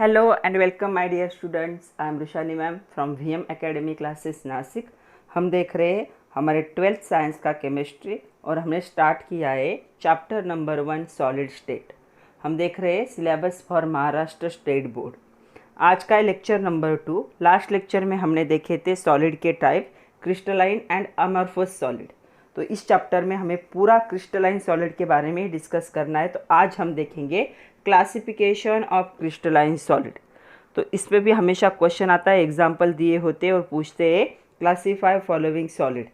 Hello and welcome my dear students. I am Rushani ma'am from VM academy classes Nashik. हम देख रहे हैं हमारे 12th साइंस का केमिस्ट्री और हमने स्टार्ट किया है चैप्टर नंबर 1 सॉलिड स्टेट। हम देख रहे हैं syllabus for Maharashtra state board. आज का है लेक्चर नंबर 2। लास्ट लेक्चर में हमने देखे थे सॉलिड के type crystalline and amorphous solid. तो इस चैप्टर में हमें पूरा क्रिस्टलाइन सॉलिड के बारे में डिस्कस करना है। तो आज हम देखेंगे क्लासिफिकेशन ऑफ क्रिस्टलाइन सॉलिड। तो इसमें भी हमेशा क्वेश्चन आता है, एग्जाम्पल दिए होते और पूछते हैं क्लासीफाई फॉलोइंग सॉलिड।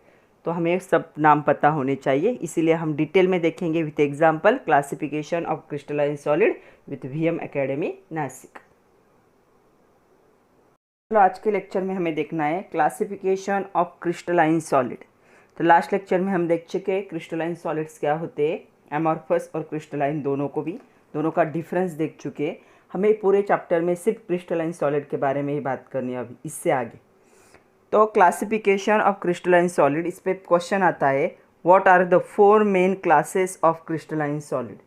तो हमें सब नाम पता होने चाहिए, इसीलिए हम डिटेल में देखेंगे with example classification of crystalline solid with VM academy Nashik. चलो आज के लेक्चर में हमें देखना है क्लासिफिकेशन ऑफ क्रिस्टलाइन सॉलिड। तो लास्ट लेक्चर में हम देख चुके क्रिस्टलाइन सॉलिड्स क्या होते हैं, एमॉर्फस और क्रिस्टलाइन दोनों का डिफरेंस देख चुके। हमें पूरे चैप्टर में सिर्फ क्रिस्टलाइन सॉलिड के बारे में ही बात करनी है अभी इससे आगे। तो क्लासिफिकेशन ऑफ क्रिस्टलाइन सॉलिड, इस पर क्वेश्चन आता है what are the 4 main classes of crystalline solid.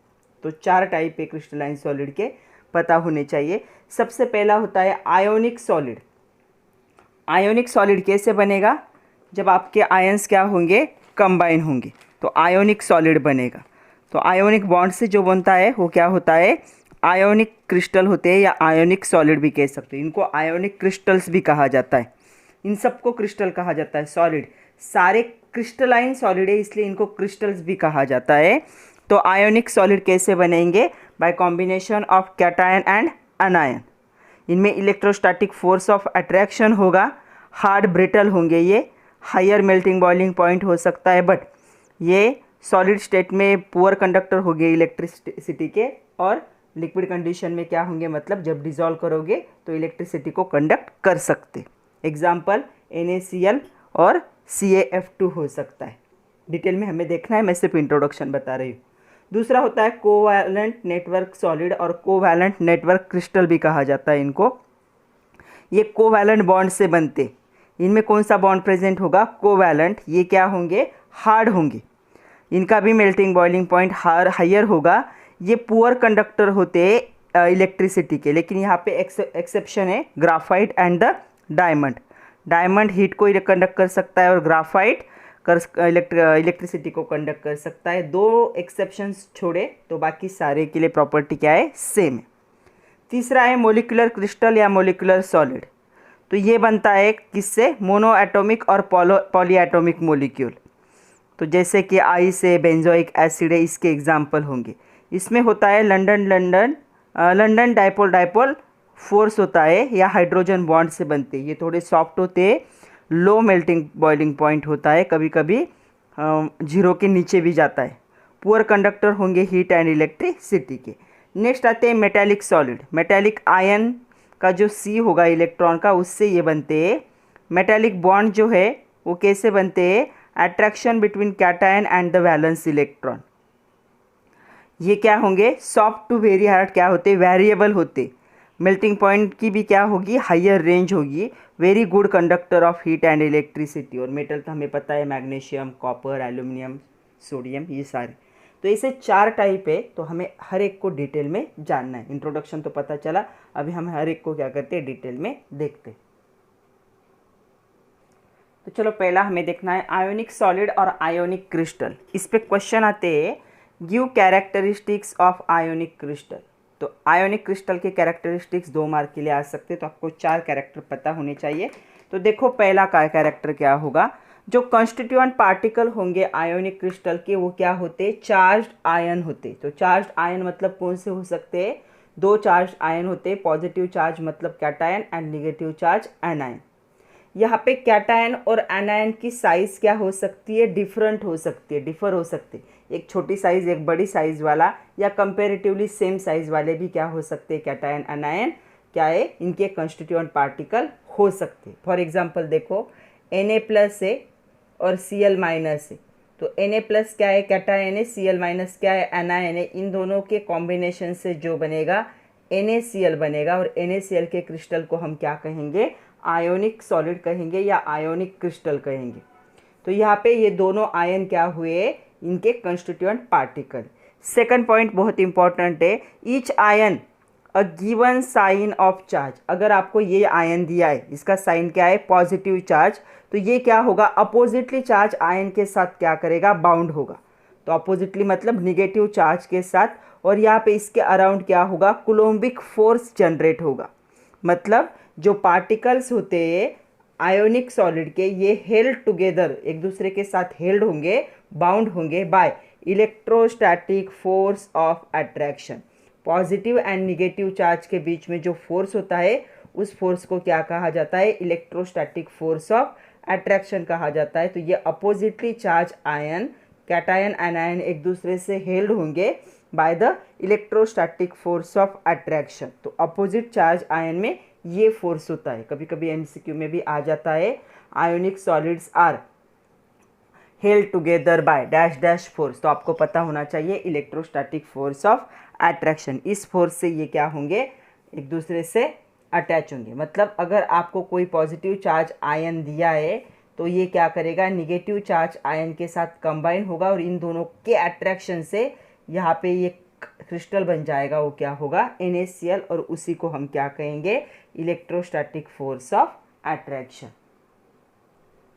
तो 4 टाइप है क्रिस्टलाइन सॉलिड के, पता होने चाहिए। सबसे पहला होता है आयोनिक सॉलिड। आयोनिक सॉलिड कैसे बनेगा? जब आपके आयंस क्या होंगे, कंबाइन होंगे तो आयोनिक सॉलिड बनेगा। तो आयोनिक बॉन्ड से जो बनता है वो क्या होता है, आयोनिक क्रिस्टल होते हैं या आयोनिक सॉलिड भी कह सकते हैं। इनको आयोनिक क्रिस्टल्स भी कहा जाता है। इन सबको क्रिस्टल कहा जाता है। सॉलिड सारे क्रिस्टलाइन सॉलिड है, इसलिए इनको क्रिस्टल्स भी कहा जाता है। तो आयोनिक सॉलिड कैसे बनेंगे? Bye combination of cation and अनायन। इनमें इलेक्ट्रोस्टैटिक फोर्स ऑफ अट्रैक्शन होगा, हार्ड ब्रिटल होंगे, ये हायर मेल्टिंग बॉइलिंग पॉइंट हो सकता है, बट ये सॉलिड स्टेट में पुअर कंडक्टर होंगे इलेक्ट्रिसिटी के, और लिक्विड कंडीशन में क्या होंगे, मतलब जब डिज़ोल्व करोगे तो इलेक्ट्रिसिटी को कंडक्ट कर सकते। एग्जाम्पल NaCl और CaF2 हो सकता है। डिटेल में हमें देखना है, मैं सिर्फ इंट्रोडक्शन बता रही हूँ। दूसरा होता है कोवैलेंट नेटवर्क सॉलिड और कोवैलेंट नेटवर्क क्रिस्टल भी कहा जाता है इनको। ये कोवैलेंट बॉन्ड से बनते। इनमें कौन सा बॉन्ड प्रेजेंट होगा? कोवैलेंट। ये क्या होंगे? हार्ड होंगे। इनका भी मेल्टिंग बॉइलिंग पॉइंट हायर होगा। ये पुअर कंडक्टर होते हैं इलेक्ट्रिसिटी के, लेकिन यहाँ पे एक्सेप्शन है graphite and the diamond. Diamond heat को कंडक्ट कर सकता है और ग्राफाइट इलेक्ट्रिसिटी को कंडक्ट कर सकता है। 2 एक्सेप्शंस छोड़े तो बाकी सारे के लिए प्रॉपर्टी क्या है, सेम है। तीसरा है मोलिकुलर क्रिस्टल या मोलिकुलर सॉलिड। तो ये बनता है किससे? मोनो एटॉमिक और पॉली एटॉमिक मोलिक्यूल। तो जैसे कि आई से बेंजोइक एसिड है, इसके एग्जाम्पल होंगे। इसमें होता है लंडन डाइपोल फोर्स होता है या हाइड्रोजन बॉन्ड से बनते हैं। ये थोड़े सॉफ्ट होते हैं, लो मेल्टिंग बॉइलिंग पॉइंट होता है, कभी कभी 0 के नीचे भी जाता है। पुअर कंडक्टर होंगे हीट एंड इलेक्ट्रिसिटी के। नेक्स्ट आते हैं मेटेलिक सॉलिड। मेटेलिक आयन का जो C होगा इलेक्ट्रॉन का, उससे ये बनते हैं। मेटेलिक बॉन्ड जो है वो कैसे बनते हैं? Attraction between cation and the valence electron. ये क्या होंगे? सॉफ्ट टू वेरी हार्ड क्या होते? वेरिएबल होते। मेल्टिंग पॉइंट की भी क्या होगी? हायर रेंज होगी। Very good conductor of heat and electricity. और मेटल तो हमें पता है मैग्नीशियम, कॉपर, एल्यूमिनियम, सोडियम, ये सारे। तो ऐसे 4 टाइप है, तो हमें हर एक को डिटेल में जानना है। इंट्रोडक्शन तो पता चला, अभी हम हर एक को क्या करते हैं, डिटेल में देखते हैं। तो चलो पहला हमें देखना है आयोनिक सॉलिड और आयोनिक क्रिस्टल। इस पे क्वेश्चन आते हैं give characteristics of ionic crystal. तो आयोनिक क्रिस्टल के कैरेक्टरिस्टिक्स 2 मार्क के लिए आ सकते हैं, तो आपको 4 कैरेक्टर पता होने चाहिए। तो देखो पहला का कैरेक्टर क्या होगा, जो कॉन्स्टिट्यूएंट पार्टिकल होंगे आयोनिक क्रिस्टल के वो क्या होते? चार्ज्ड आयन होते। तो चार्ज्ड आयन मतलब कौन से हो सकते हैं? 2 चार्ज्ड आयन होते। पॉजिटिव चार्ज मतलब cation and negative charge anion. यहाँ पे कैटायन और एनायन की साइज़ क्या हो सकती है? डिफरेंट हो सकती है, डिफर हो सकती है। एक छोटी साइज़, एक बड़ी साइज़ वाला, या कंपेरेटिवली सेम साइज़ वाले भी क्या हो सकते हैं? कैटायन एनायन क्या है, इनके कंस्टिट्यूएंट पार्टिकल हो सकते हैं। फॉर एग्जांपल देखो Na+ है और Cl- है। तो Na+ क्या है? कैटायन है। Cl- क्या है? एनायन है। इन दोनों के कॉम्बिनेशन से जो बनेगा NaCl बनेगा, और NaCl के क्रिस्टल को हम क्या कहेंगे? आयोनिक सॉलिड कहेंगे या आयोनिक क्रिस्टल कहेंगे। तो यहाँ पे ये दोनों आयन क्या हुए? इनके कंस्टिट्यूएंट पार्टिकल। सेकंड पॉइंट बहुत इंपॉर्टेंट है, each ion a given sign of charge, अगर आपको ये आयन दिया है, इसका साइन क्या है, पॉजिटिव चार्ज, तो ये क्या होगा, अपोजिटली चार्ज आयन के साथ क्या करेगा, बाउंड होगा। तो अपोजिटली मतलब निगेटिव चार्ज के साथ, और यहाँ पे इसके अराउंड क्या होगा, कूलोम्बिक फोर्स जनरेट होगा। मतलब जो पार्टिकल्स होते हैं आयोनिक सॉलिड के, ये हेल्ड टुगेदर, एक दूसरे के साथ हेल्ड होंगे, बाउंड होंगे by electrostatic force of attraction. Positive and negative charge के बीच में जो फोर्स होता है, उस फोर्स को क्या कहा जाता है, इलेक्ट्रोस्टैटिक फोर्स ऑफ अट्रैक्शन कहा जाता है। तो ये oppositely charge ion, cation anion एक दूसरे से हेल्ड होंगे by the electrostatic force of attraction. तो अपोजिट चार्ज आयन में ये फोर्स होता है। कभी कभी एमसीक्यू में भी आ जाता है, ionic solids are held together by dash dash force. तो आपको पता होना चाहिए इलेक्ट्रोस्टैटिक फोर्स ऑफ अट्रैक्शन। इस फोर्स से ये क्या होंगे, एक दूसरे से अटैच होंगे। मतलब अगर आपको कोई पॉजिटिव चार्ज आयन दिया है तो ये क्या करेगा, निगेटिव चार्ज आयन के साथ कंबाइन होगा और इन दोनों के अट्रैक्शन से यहाँ पे ये क्रिस्टल बन जाएगा। वो क्या होगा, NaCl, और उसी को हम क्या कहेंगे, electrostatic force of attraction.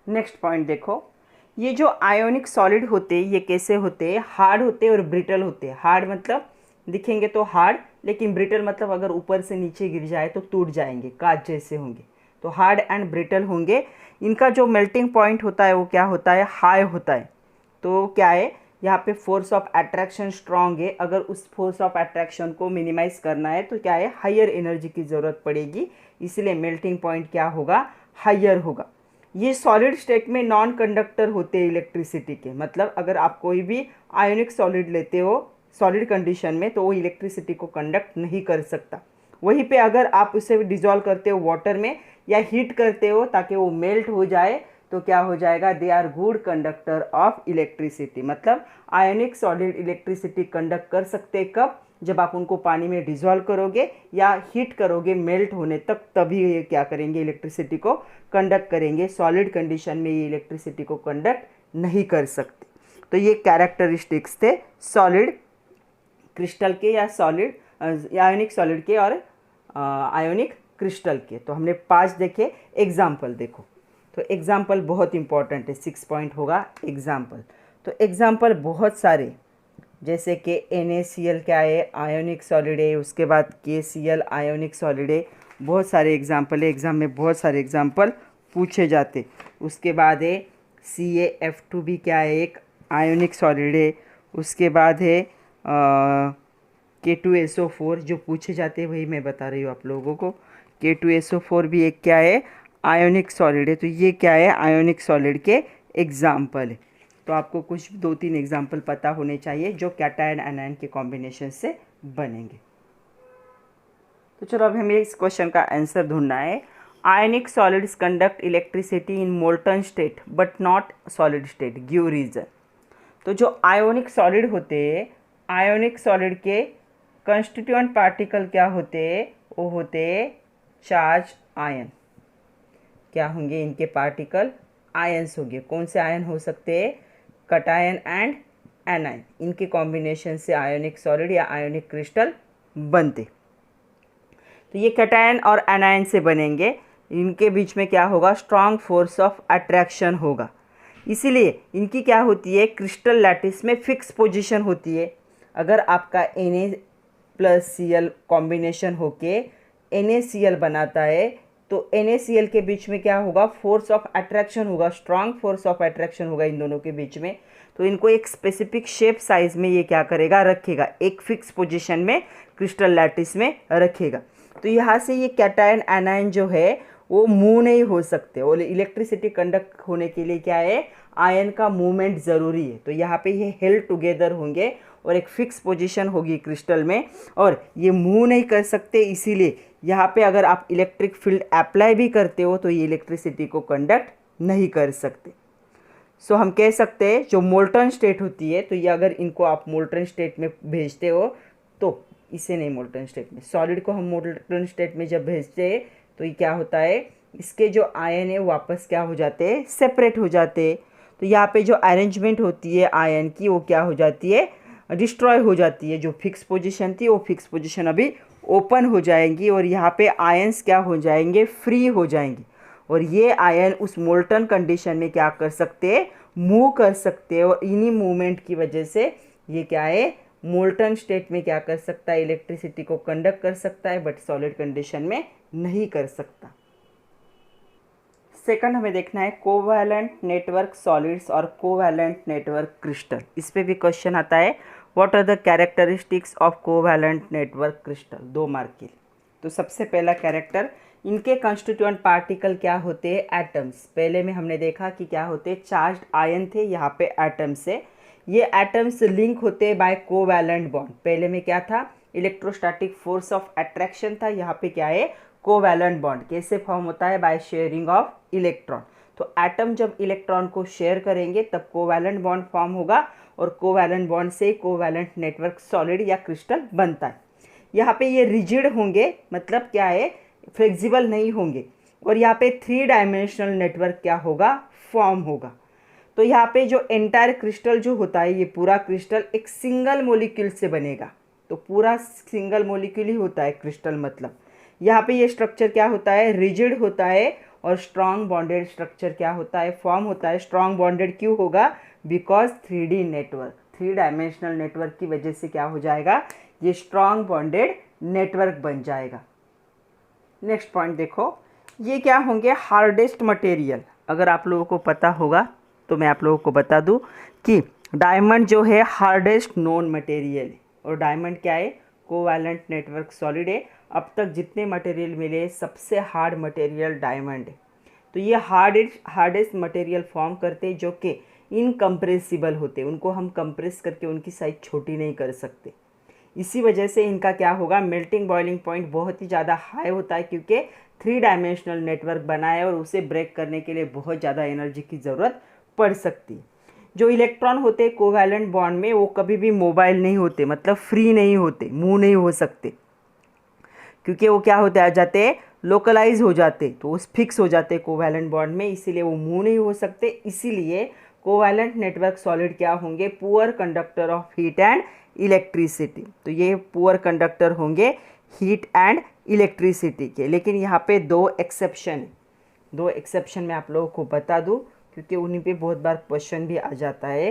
Next point देखो, ये जो आयोनिक सॉलिड होते हैं ये कैसे होते हैं, हार्ड होते हैं और ब्रिटल होते हैं। हार्ड मतलब दिखेंगे तो हार्ड, लेकिन ब्रिटल मतलब अगर ऊपर से नीचे गिर जाए तो टूट जाएंगे, कांच जैसे होंगे। तो हार्ड एंड ब्रिटल होंगे। इनका जो मेल्टिंग पॉइंट होता है वो क्या होता है, हाई होता है। तो क्या है, यहाँ पे फोर्स ऑफ अट्रैक्शन स्ट्रांग है। अगर उस फोर्स ऑफ अट्रैक्शन को मिनिमाइज करना है तो क्या है, हायर एनर्जी की ज़रूरत पड़ेगी, इसलिए मेल्टिंग पॉइंट क्या होगा, हायर होगा। ये सॉलिड स्टेट में नॉन कंडक्टर होते हैं इलेक्ट्रिसिटी के। मतलब अगर आप कोई भी आयोनिक सॉलिड लेते हो सॉलिड कंडीशन में, तो वो इलेक्ट्रिसिटी को कंडक्ट नहीं कर सकता। वहीं पे अगर आप उसे डिज़ोल्व करते हो वाटर में या हीट करते हो ताकि वो मेल्ट हो जाए, तो क्या हो जाएगा, they are good conductor of electricity. मतलब आयोनिक सॉलिड इलेक्ट्रिसिटी कंडक्ट कर सकते कब, जब आप उनको पानी में डिज़ोल्व करोगे या हीट करोगे मेल्ट होने तक, तभी ये क्या करेंगे, इलेक्ट्रिसिटी को कंडक्ट करेंगे। सॉलिड कंडीशन में ये इलेक्ट्रिसिटी को कंडक्ट नहीं कर सकते। तो ये कैरेक्टरिस्टिक्स थे सॉलिड क्रिस्टल के या सॉलिड आयोनिक सॉलिड के और आयोनिक क्रिस्टल के। तो हमने 5 देखे। एग्जाम्पल देखो, तो एग्जाम्पल बहुत इंपॉर्टेंट है, 6 पॉइंट होगा एग्जाम्पल। तो एग्जाम्पल बहुत सारे, जैसे कि NaCl क्या है, आयोनिक सॉलिड है, उसके बाद KCl आयोनिक सॉलिड है। बहुत सारे एग्जाम्पल है, एग्ज़ाम में बहुत सारे एग्जाम्पल पूछे जाते। उसके बाद है CaF2 भी क्या है, एक आयोनिक सॉलिड है। उसके बाद है K2SO4 जो पूछे जाते हैं, वही मैं बता रही हूँ आप लोगों को। K2SO4 भी एक क्या है, आयोनिक सॉलिड है। तो ये क्या है, आयोनिक सॉलिड के एग्जाम्पल है। तो आपको कुछ 2-3 एग्जाम्पल पता होने चाहिए जो कैटायन एनायन के कॉम्बिनेशन से बनेंगे। तो चलो अब हमें इस क्वेश्चन का आंसर ढूंढना है। Ionic solids conduct electricity in molten state but not solid state, give reason. तो जो आयोनिक सॉलिड होते हैं, आयोनिक सॉलिड के कंस्टिट्यूएंट पार्टिकल क्या होते हैं, वो होते हैं चार्ज आयन। क्या होंगे इनके पार्टिकल, आयन्स होंगे। कौन से आयन हो सकते हैं, कैटायन एंड एनायन। इनके कॉम्बिनेशन से आयोनिक सॉलिड या आयोनिक क्रिस्टल बनते। तो ये कैटायन और एनायन से बनेंगे। इनके बीच में क्या होगा, स्ट्रॉन्ग फोर्स ऑफ अट्रैक्शन होगा। इसीलिए इनकी क्या होती है, क्रिस्टल लैटिस में फिक्स पोजीशन होती है। अगर आपका Na+Cl कॉम्बिनेशन होके NaCl बनाता है, तो NaCl के बीच में क्या होगा, फोर्स ऑफ अट्रैक्शन होगा, स्ट्रॉन्ग फोर्स ऑफ अट्रैक्शन होगा इन दोनों के बीच में। तो इनको एक स्पेसिफिक शेप साइज में ये क्या करेगा, रखेगा, एक फिक्स पोजीशन में क्रिस्टल लैटिस में रखेगा। तो यहाँ से ये कैटायन एनायन जो है वो मूव नहीं हो सकते, और इलेक्ट्रिसिटी कंडक्ट होने के लिए क्या है, आयन का मूवमेंट ज़रूरी है। तो यहाँ पे ये हेल्ड टुगेदर होंगे और एक फिक्स पोजीशन होगी क्रिस्टल में, और ये मूव नहीं कर सकते। इसीलिए यहाँ पे अगर आप इलेक्ट्रिक फील्ड अप्लाई भी करते हो तो ये इलेक्ट्रिसिटी को कंडक्ट नहीं कर सकते। सो हम कह सकते हैं जो मोल्टन स्टेट होती है, तो ये अगर इनको आप मोल्टन स्टेट में भेजते हो, तो इसे नहीं, मोल्टन स्टेट में सॉलिड को हम मोल्टन स्टेट में जब भेजते हैं तो ये क्या होता है, इसके जो आयन है वापस क्या हो जाते हैं, सेपरेट हो जाते हैं। तो यहाँ पे जो अरेंजमेंट होती है आयन की, वो क्या हो जाती है, डिस्ट्रॉय हो जाती है। जो फिक्स पोजीशन थी वो फिक्स पोजीशन अभी ओपन हो जाएंगी और यहाँ पे आयंस क्या हो जाएंगे, फ्री हो जाएंगे। और ये आयन उस मोल्टन कंडीशन में क्या कर सकते हैं, मूव कर सकते हैं। और इन्हीं मूवमेंट की वजह से ये क्या है, मोल्टन स्टेट में क्या कर सकता है, इलेक्ट्रिसिटी को कंडक्ट कर सकता है, बट सॉलिड कंडीशन में नहीं कर सकता। सेकंड हमें देखना है कोवैलेंट नेटवर्क सॉलिड्स और कोवैलेंट नेटवर्क क्रिस्टल। इस पे भी क्वेश्चन आता है, what are the characteristics of covalent network crystal, 2 mark के लिए। तो सबसे पहला कैरेक्टर, इनके कंस्टिट्यूएंट पार्टिकल क्या होते हैं, एटम्स। पहले में हमने देखा कि क्या होते हैं, चार्ज्ड आयन थे, यहाँ पे एटम्स है। ये एटम्स लिंक होते हैं बाय कोवैलेंट बॉन्ड। पहले में क्या था, इलेक्ट्रोस्टैटिक फोर्स ऑफ अट्रैक्शन था, यहाँ पे क्या है, कोवैलेंट बॉन्ड। कैसे फॉर्म होता है, बाय शेयरिंग ऑफ इलेक्ट्रॉन। तो एटम जब इलेक्ट्रॉन को शेयर करेंगे तब कोवैलेंट बॉन्ड फॉर्म होगा, और कोवैलेंट बॉन्ड से कोवैलेंट नेटवर्क सॉलिड या क्रिस्टल बनता है। यहाँ पे ये रिजिड होंगे, मतलब क्या है, फ्लेक्सिबल नहीं होंगे। और यहाँ पे 3 डायमेंशनल नेटवर्क क्या होगा, फॉर्म होगा। तो यहाँ पे जो एंटायर क्रिस्टल जो होता है, ये पूरा क्रिस्टल एक सिंगल मोलिक्यूल से बनेगा। तो पूरा सिंगल मोलिक्यूल ही होता है क्रिस्टल, मतलब यहाँ पे ये स्ट्रक्चर क्या होता है, रिजिड होता है। और स्ट्रॉन्ग बॉन्डेड स्ट्रक्चर क्या होता है, फॉर्म होता है। स्ट्रॉन्ग बॉन्डेड क्यों होगा, because 3D network, 3 dimensional network की वजह से क्या हो जाएगा, ये स्ट्रॉन्ग बॉन्डेड नेटवर्क बन जाएगा। नेक्स्ट पॉइंट देखो, ये क्या होंगे, हार्डेस्ट मटेरियल। अगर आप लोगों को पता होगा तो मैं आप लोगों को बता दूं कि डायमंड जो है हार्डेस्ट नोन मटेरियल है। और डायमंड क्या है, कोवैलेंट नेटवर्क सॉलिड है। अब तक जितने मटेरियल मिले सबसे हार्ड मटेरियल डायमंड है। तो ये हार्डेस्ट मटेरियल फॉर्म करते जो कि इनकम्प्रेसिबल होते, उनको हम कंप्रेस करके उनकी साइज छोटी नहीं कर सकते। इसी वजह से इनका क्या होगा, मेल्टिंग बॉइलिंग पॉइंट बहुत ही ज़्यादा हाई होता है, क्योंकि 3 डायमेंशनल नेटवर्क बना है और उसे ब्रेक करने के लिए बहुत ज़्यादा एनर्जी की ज़रूरत पड़ सकती है। जो इलेक्ट्रॉन होते हैं कोवैलेंट बॉन्ड में, वो कभी भी मोबाइल नहीं होते, मतलब फ्री नहीं होते, मूव नहीं हो सकते, क्योंकि वो क्या होते आ जाते हैं, लोकलाइज हो जाते, तो वो फिक्स हो जाते कोवैलेंट बॉन्ड में, इसीलिए वो मूव नहीं हो सकते। इसीलिए कोवैलेंट नेटवर्क सॉलिड क्या होंगे, poor conductor of heat and electricity. तो ये पुअर कंडक्टर होंगे हीट एंड इलेक्ट्रिसिटी के। लेकिन यहाँ पे 2 एक्सेप्शन है। 2 एक्सेप्शन मैं आप लोगों को बता दूँ, क्योंकि उन्हीं पे बहुत बार क्वेश्चन भी आ जाता है।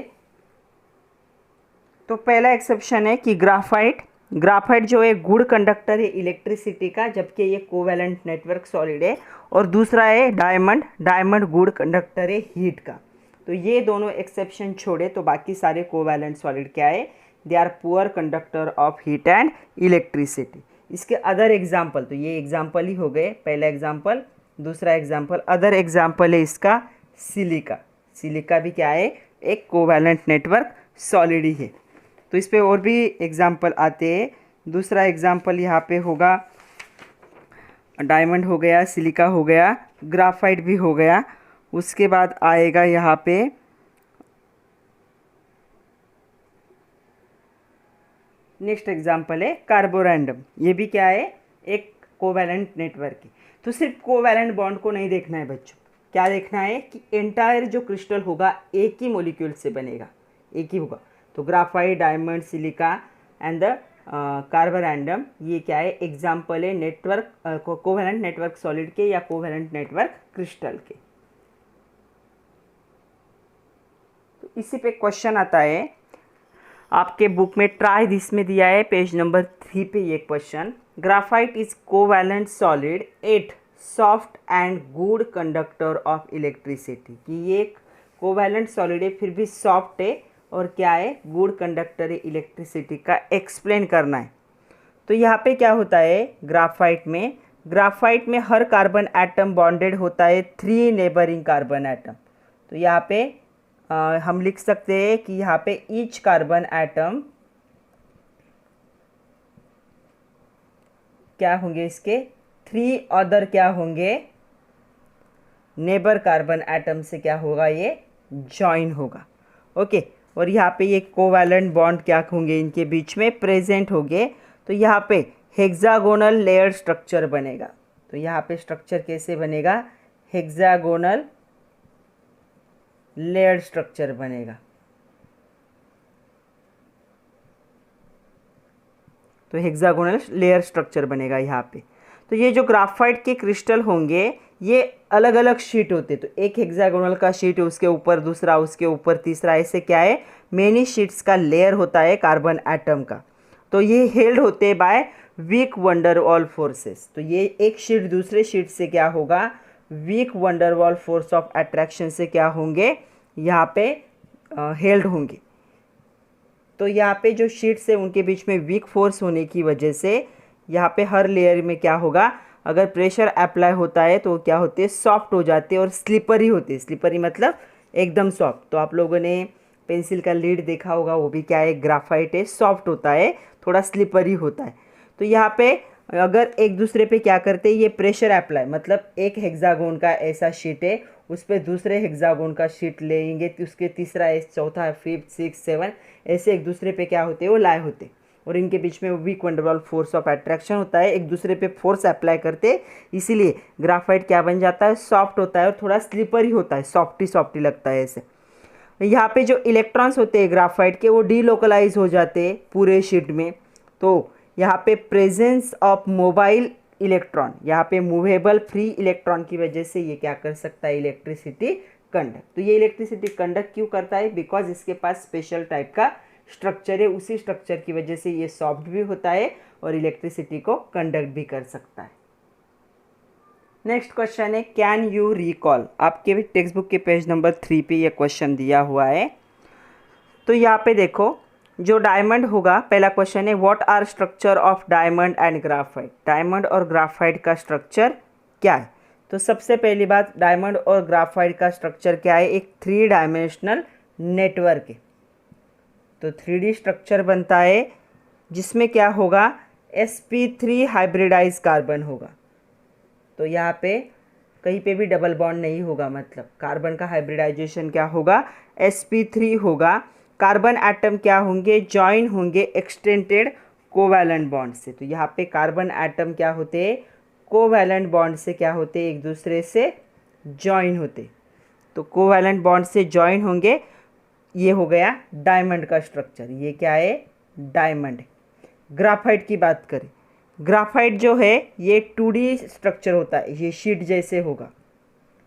तो पहला एक्सेप्शन है कि ग्राफाइट जो है गुड कंडक्टर है इलेक्ट्रिसिटी का, जबकि ये कोवैलेंट नेटवर्क सॉलिड है। और दूसरा है डायमंड गुड कंडक्टर है हीट का। तो ये दोनों एक्सेप्शन छोड़े तो बाकी सारे कोवैलेंट सॉलिड क्या है, they are poor conductor of heat and electricity. इसके अदर एग्जाम्पल, तो ये एग्जाम्पल ही हो गए, पहला एग्जाम्पल। दूसरा एग्जाम्पल, अदर एग्जाम्पल है इसका सिलिका भी क्या है, एक कोवैलेंट नेटवर्क सॉलिड ही है। तो इस पे और भी एग्जाम्पल आते हैं। दूसरा एग्जाम्पल यहाँ पे होगा, डायमंड हो गया, सिलिका हो गया, ग्राफाइट भी हो गया। उसके बाद आएगा यहाँ पे नेक्स्ट एग्जाम्पल है कार्बोरेंडम। ये भी क्या है, एक कोवैलेंट नेटवर्क है। तो सिर्फ कोवैलेंट बॉन्ड को नहीं देखना है बच्चों, क्या देखना है कि एंटायर जो क्रिस्टल होगा एक ही मॉलिक्यूल से बनेगा, एक ही होगा। तो graphite, diamond, silica and the Carborundum, ये क्या है, एग्जाम्पल है नेटवर्क कोवैलेंट नेटवर्क सॉलिड के या कोवैलेंट नेटवर्क क्रिस्टल के। तो इसी पे क्वेश्चन आता है, आपके बुक में ट्राई दिस में दिया है पेज नंबर 3 पे ये question, graphite is covalent solid at soft and good conductor of electricity. कि ये कोवैलेंट सॉलिड है फिर भी सॉफ्ट है और क्या है, गुड कंडक्टर है इलेक्ट्रिसिटी का, एक्सप्लेन करना है। तो यहाँ पे क्या होता है, ग्राफाइट में हर कार्बन एटम बॉन्डेड होता है 3 नेबरिंग कार्बन एटम। तो यहाँ पे हम लिख सकते हैं कि यहाँ पे ईच कार्बन एटम क्या होंगे, इसके 3 अदर क्या होंगे, नेबर कार्बन एटम से क्या होगा, ये जॉइन होगा। ओके, और यहाँ पे ये कोवैलेंट बॉन्ड क्या होंगे, इनके बीच में प्रेजेंट होंगे। तो यहाँ पे हेक्सागोनल लेयर स्ट्रक्चर बनेगा। तो यहाँ पे स्ट्रक्चर कैसे बनेगा, हेक्सागोनल लेयर स्ट्रक्चर बनेगा। तो हेक्सागोनल लेयर स्ट्रक्चर बनेगा यहाँ पे। तो ये जो ग्राफाइट के क्रिस्टल होंगे ये अलग अलग शीट होते, तो एक हेक्सागोनल का शीट है, उसके ऊपर दूसरा, उसके ऊपर तीसरा, ऐसे क्या है मेनी शीट्स का लेयर होता है कार्बन एटम का। तो ये हेल्ड होते बाय वीक वंडरवॉल फोर्सेस। तो ये एक शीट दूसरे शीट से क्या होगा, weak van der Waals force of attraction से क्या होंगे, यहाँ पे हेल्ड होंगे। तो यहाँ पे जो शीट्स है उनके बीच में वीक फोर्स होने की वजह से यहाँ पे हर लेयर में क्या होगा, अगर प्रेशर अप्लाई होता है तो क्या होते हैं, सॉफ्ट हो जाते हैं और स्लिपरी होते हैं। स्लिपरी मतलब एकदम सॉफ्ट। तो आप लोगों ने पेंसिल का लीड देखा होगा, वो भी क्या है, ग्राफाइट है, सॉफ्ट होता है, थोड़ा स्लिपरी होता है। तो यहाँ पे अगर एक दूसरे पे क्या करते हैं, ये प्रेशर अप्लाई, मतलब एक हेक्सागोन का ऐसा शीट है, उस पर दूसरे हेक्सागोन का शीट लेंगे, उसके तीसरा, चौथा, फिफ्थ, सिक्स, सेवन, ऐसे एक दूसरे पे क्या होते हैं, वो लाए होते, और इनके बीच में weak van der Waals force of attraction होता है, एक दूसरे पे फोर्स अप्लाई करते, इसीलिए ग्राफाइट क्या बन जाता है, सॉफ्ट होता है और थोड़ा स्लिपरी होता है, सॉफ्टी सॉफ्टी लगता है ऐसे। यहाँ पे जो इलेक्ट्रॉन्स होते हैं ग्राफाइट के वो डीलोकलाइज हो जाते हैं पूरे शीट में। तो यहाँ पे प्रेजेंस ऑफ मोबाइल इलेक्ट्रॉन, यहाँ पे मूवेबल फ्री इलेक्ट्रॉन की वजह से ये क्या कर सकता है, इलेक्ट्रिसिटी कंडक्ट। तो ये इलेक्ट्रिसिटी कंडक्ट क्यों करता है, बिकॉज इसके पास स्पेशल टाइप का स्ट्रक्चर है, उसी स्ट्रक्चर की वजह से ये सॉफ्ट भी होता है और इलेक्ट्रिसिटी को कंडक्ट भी कर सकता है। नेक्स्ट क्वेश्चन है कैन यू रिकॉल, आपके भी टेक्स्ट बुक के पेज नंबर 3 पे ये क्वेश्चन दिया हुआ है। तो यहाँ पे देखो जो डायमंड होगा, पहला क्वेश्चन है what are structure of diamond and graphite, diamond और ग्राफाइट का स्ट्रक्चर क्या है। तो सबसे पहली बात, डायमंड और ग्राफाइट का स्ट्रक्चर क्या है, एक 3 डायमेंशनल नेटवर्क है। तो 3D स्ट्रक्चर बनता है जिसमें क्या होगा, sp3 हाइब्रिडाइज कार्बन होगा। तो यहाँ पे कहीं पे भी डबल बॉन्ड नहीं होगा, मतलब कार्बन का हाइब्रिडाइजेशन क्या होगा, sp3 होगा। कार्बन एटम क्या होंगे, जॉइन होंगे एक्सटेंडेड कोवैलेंट बॉन्ड से। तो यहाँ पे कार्बन एटम क्या होते हैं, कोवैलेंट बॉन्ड से क्या होते हैं, एक दूसरे से जॉइन होते। तो कोवैलेंट बॉन्ड से जॉइन होंगे, ये हो गया डायमंड का स्ट्रक्चर। ये क्या है, डायमंड। ग्राफाइट की बात करें, ग्राफाइट जो है ये 2D स्ट्रक्चर होता है, ये शीट जैसे होगा,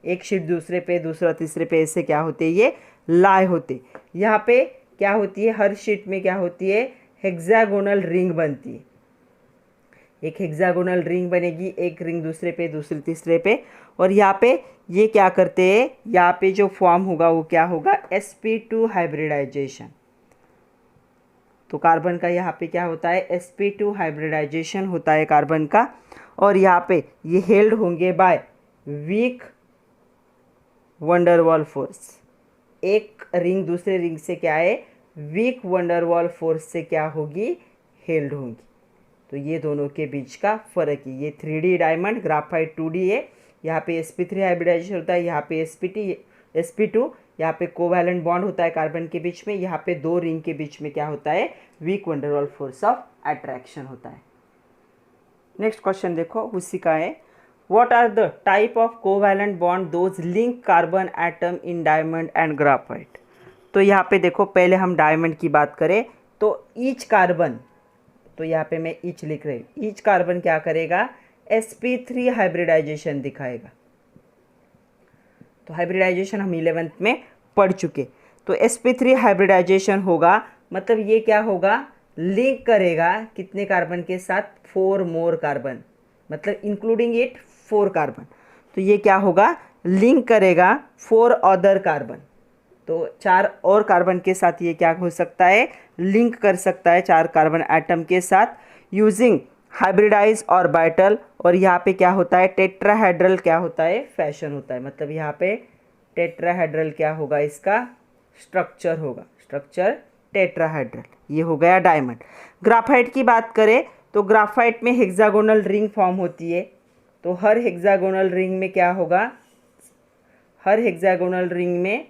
एक शीट दूसरे पे, दूसरा तीसरे पे, ऐसे क्या होते हैं, ये लाए होते। यहाँ पे क्या होती है, हर शीट में क्या होती है, हेक्सागोनल रिंग बनती है। एक हेक्सागोनल रिंग बनेगी, एक रिंग दूसरे पे, दूसरे तीसरे पे, और यहाँ पे ये क्या करते हैं, यहाँ पे जो फॉर्म होगा वो क्या होगा, sp2 हाइब्रिडाइजेशन। तो कार्बन का यहाँ पे क्या होता है, sp2 हाइब्रिडाइजेशन होता है कार्बन का, और यहाँ पे ये हेल्ड होंगे बाय वीक वंडरवॉल फोर्स। एक रिंग दूसरे रिंग से क्या है, वीक वंडरवॉल फोर्स से क्या होगी, हेल्ड होंगी। तो ये दोनों के बीच का फ़र्क है। ये 3D डायमंड, ग्राफाइट 2D है, यहाँ पे sp3 हाइब्रिडाइजेशन होता है, यहाँ पे sp2, यहाँ पे कोवैलेंट बॉन्ड होता है कार्बन के बीच में, यहाँ पे 2 रिंग के बीच में क्या होता है, weak van der Waals force of attraction होता है। नेक्स्ट क्वेश्चन देखो उसी का है, what are the type of covalent bond those link carbon atom in diamond and graphite. तो यहाँ पे देखो पहले हम डायमंड की बात करें तो ईच कार्बन, तो यहाँ पे मैं ईच लिख रही हूँ, ईच कार्बन क्या करेगा, sp3 हाइब्रिडाइजेशन दिखाएगा। तो हाइब्रिडाइजेशन हम 11th में पढ़ चुके। तो sp3 हाइब्रिडाइजेशन होगा, मतलब ये क्या होगा, लिंक करेगा कितने कार्बन के साथ, 4 मोर कार्बन, मतलब इंक्लूडिंग इट 4 कार्बन। तो ये क्या होगा, लिंक करेगा 4 अदर कार्बन। तो 4 और कार्बन के साथ ये क्या हो सकता है, लिंक कर सकता है 4 कार्बन एटम के साथ यूजिंग हाइब्रिडाइज ऑर्बिटल। और यहाँ पे क्या होता है, टेट्राहेड्रल क्या होता है, फैशन होता है। मतलब यहाँ पे टेट्राहेड्रल क्या होगा, इसका स्ट्रक्चर होगा, स्ट्रक्चर टेट्राहेड्रल। ये हो गया डायमंड। ग्राफाइट की बात करें तो ग्राफाइट में हेक्सागोनल रिंग फॉर्म होती है। तो हर हेक्सागोनल रिंग में क्या होगा, हर हेक्सागोनल रिंग में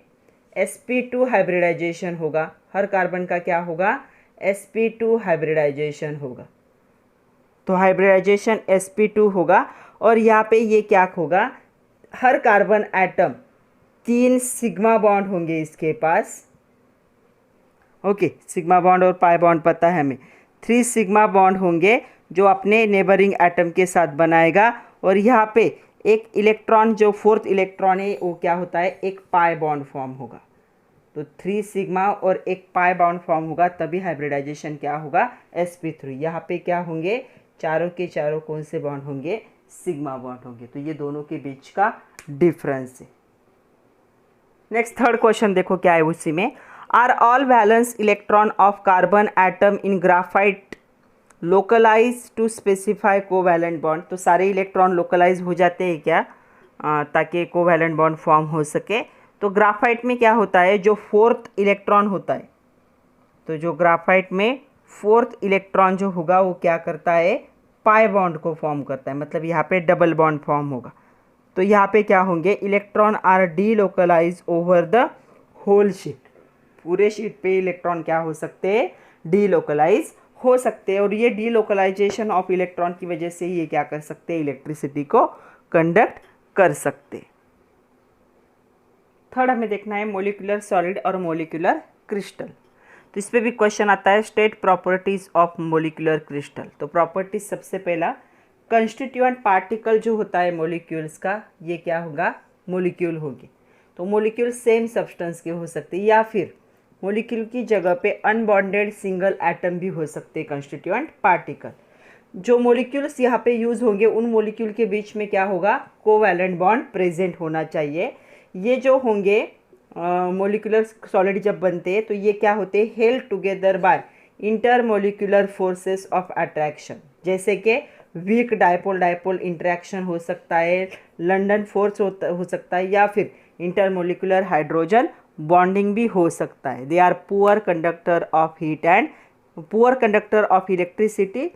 sp2 हाइब्रिडाइजेशन होगा। हर कार्बन का क्या होगा, sp2 हाइब्रिडाइजेशन होगा। तो हाइब्रिडाइजेशन sp2 होगा। और यहाँ पे ये क्या होगा, हर कार्बन एटम 3 सिग्मा बॉन्ड होंगे इसके पास। ओके, सिग्मा बॉन्ड और पाई बॉन्ड पता है हमें। 3 सिग्मा बॉन्ड होंगे जो अपने नेबरिंग एटम के साथ बनाएगा, और यहाँ पे एक इलेक्ट्रॉन जो 4th इलेक्ट्रॉन है वो क्या होता है, एक पाई बॉन्ड फॉर्म होगा। तो 3 सिग्मा और एक पाई बॉन्ड फॉर्म होगा, तभी हाइब्रिडाइजेशन क्या होगा, sp3। यहाँ पे क्या होंगे, चारों के चारों कौन से बॉन्ड होंगे, सिग्मा बॉन्ड होंगे। तो ये दोनों के बीच का डिफरेंस है। नेक्स्ट थर्ड क्वेश्चन देखो क्या है उसी में, are all valence electron of carbon atom in graphite localize to specify covalent bond. तो सारे इलेक्ट्रॉन लोकलाइज हो जाते हैं क्या, ताकि कोवैलेंट बॉन्ड फॉर्म हो सके। तो ग्राफाइट में क्या होता है, जो 4th इलेक्ट्रॉन होता है, तो जो ग्राफाइट में 4th इलेक्ट्रॉन जो होगा वो क्या करता है, पाई बॉन्ड को फॉर्म करता है, मतलब यहाँ पे डबल बॉन्ड फॉर्म होगा। तो यहाँ पे क्या होंगे, electron are delocalize over the whole sheet. पूरे शीट पे इलेक्ट्रॉन क्या हो सकते हैं, डी लोकलाइज हो सकते हैं, और ये डी लोकलाइजेशन ऑफ इलेक्ट्रॉन की वजह से ये क्या कर सकते हैं, इलेक्ट्रिसिटी को कंडक्ट कर सकते हैं। थर्ड हमें देखना है मोलिकुलर सॉलिड और मोलिकुलर क्रिस्टल। तो इस पर भी क्वेश्चन आता है, state properties of molecular crystal. तो प्रॉपर्टीज सबसे पहला, कंस्टिट्यूएंट पार्टिकल जो होता है मोलिक्यूल्स का, ये क्या होगा, मोलिक्यूल होगी। तो मोलिक्यूल सेम सब्सटेंस के हो सकते हैं, या फिर मोलिक्यूल की जगह पे अनबॉन्डेड सिंगल एटम भी हो सकते हैं कंस्टिट्यूएंट पार्टिकल। जो मोलिक्यूल्स यहाँ पे यूज़ होंगे उन मोलिक्यूल के बीच में क्या होगा, कोवैलेंट बॉन्ड प्रेजेंट होना चाहिए। ये जो होंगे मोलिकुलर सॉलिड जब बनते हैं तो ये क्या होते हैं, held together bye intermolecular forces of attraction, जैसे कि वीक डायपोल डायपोल इंटरेक्शन हो सकता है, लंदन फोर्स हो सकता है, या फिर इंटरमोलिकुलर हाइड्रोजन बॉन्डिंग भी हो सकता है। They are poor conductor of heat and poor conductor of electricity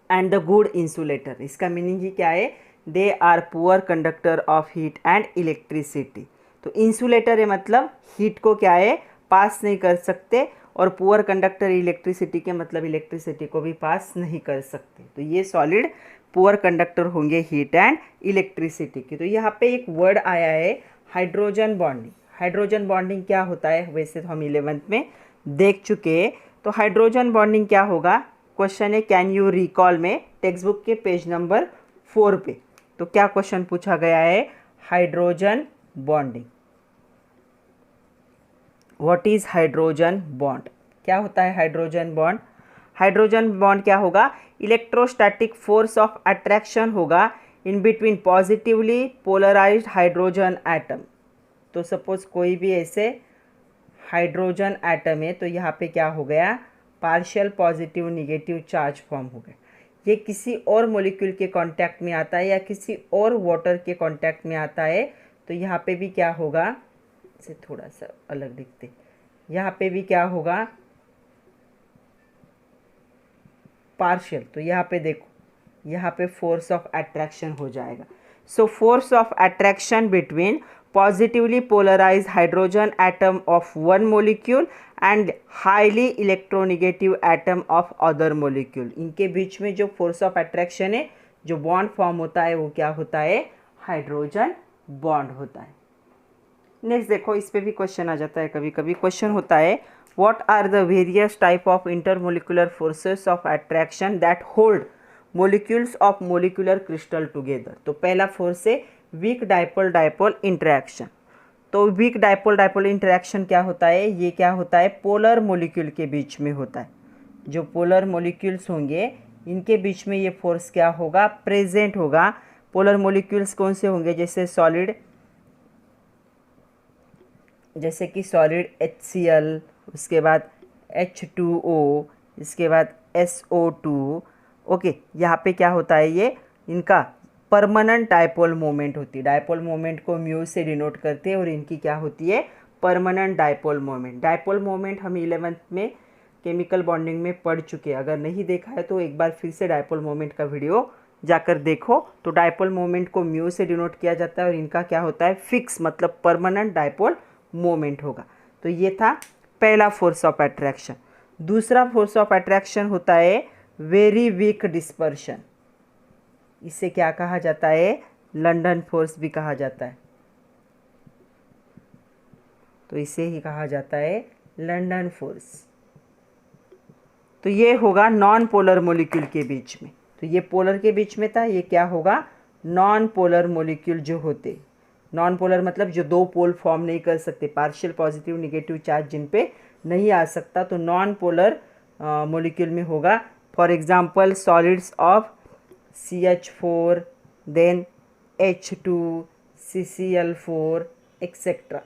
and the good insulator. इसका मीनिंग ही क्या है, they are poor conductor of heat and electricity. तो इंसुलेटर है मतलब हीट को क्या है, पास नहीं कर सकते, और पुअर कंडक्टर इलेक्ट्रिसिटी के मतलब इलेक्ट्रिसिटी को भी पास नहीं कर सकते। तो ये सॉलिड पुअर कंडक्टर होंगे हीट एंड इलेक्ट्रिसिटी की। तो यहाँ पे एक वर्ड आया है हाइड्रोजन बॉन्डिंग। हाइड्रोजन बॉन्डिंग क्या होता है, वैसे तो हम 11th में देख चुके हैं। तो हाइड्रोजन बॉन्डिंग क्या होगा, क्वेश्चन है कैन यू रिकॉल में, टेक्स्ट बुक के पेज नंबर 4 पे। तो क्या क्वेश्चन पूछा गया है, hydrogen bonding, what is hydrogen bond, क्या होता है हाइड्रोजन बॉन्ड। हाइड्रोजन बॉन्ड क्या होगा, इलेक्ट्रोस्टैटिक फोर्स ऑफ अट्रैक्शन होगा in between positively polarized hydrogen atom. तो सपोज कोई भी ऐसे हाइड्रोजन एटम है, तो यहाँ पे क्या हो गया, partial positive negative charge form हो गया। ये किसी और मॉलिक्यूल के कांटेक्ट में आता है या किसी और वाटर के कांटेक्ट में आता है, तो यहाँ पे भी क्या होगा, इसे थोड़ा सा अलग लिखते, यहाँ पे भी क्या होगा, पार्शियल। तो यहाँ पे देखो, यहाँ पे फोर्स ऑफ अट्रैक्शन हो जाएगा। So force of attraction between positively polarized hydrogen atom of one molecule and highly electronegative atom of other molecule, इनके बीच में जो फोर्स ऑफ अट्रैक्शन है, जो बॉन्ड फॉर्म होता है, वो क्या होता है, हाइड्रोजन बॉन्ड होता है। नेक्स्ट देखो, इस पे भी क्वेश्चन आ जाता है कभी कभी। क्वेश्चन होता है what are the various type of intermolecular forces of attraction that hold molecules of molecular crystal together. तो पहला फोर्स है वीक डायपोल डायपोल इंटरेक्शन। तो वीक डायपोल डायपोल इंटरेक्शन क्या होता है, ये क्या होता है, पोलर मोलिक्यूल के बीच में होता है। जो पोलर मोलिक्यूल्स होंगे इनके बीच में ये फोर्स क्या होगा, प्रेजेंट होगा। पोलर मोलिक्यूल्स कौन से होंगे, जैसे सॉलिड, जैसे कि सॉलिड HCl, उसके बाद H2O, इसके बाद SO2। ओके, यहाँ पे क्या होता है, ये इनका परमानेंट डायपोल मोमेंट होती है। डायपोल मोमेंट को म्यू से डिनोट करते हैं और इनकी क्या होती है, permanent dipole moment. Dipole moment हम 11th में केमिकल बॉन्डिंग में पढ़ चुके हैं। अगर नहीं देखा है तो एक बार फिर से डायपोल मोमेंट का वीडियो जाकर देखो। तो डायपोल मोमेंट को म्यू से डिनोट किया जाता है और इनका क्या होता है, फिक्स, मतलब परमानेंट डायपोल मोमेंट होगा। तो ये था पहला फोर्स ऑफ अट्रैक्शन। दूसरा फोर्स ऑफ अट्रैक्शन होता है वेरी वीक डिस्पर्शन। इसे क्या कहा जाता है, लंदन फोर्स भी कहा जाता है। तो इसे ही कहा जाता है लंदन फोर्स। तो ये होगा नॉन पोलर मॉलिक्यूल के बीच में। तो ये पोलर के बीच में था, ये क्या होगा, नॉन पोलर मॉलिक्यूल जो होते। नॉन पोलर मतलब जो दो पोल फॉर्म नहीं कर सकते, पार्शियल पॉजिटिव निगेटिव चार्ज जिन पे नहीं आ सकता, तो नॉन पोलर मॉलिक्यूल में होगा। For example solids of CH4, then H2, CCl4 etcetera.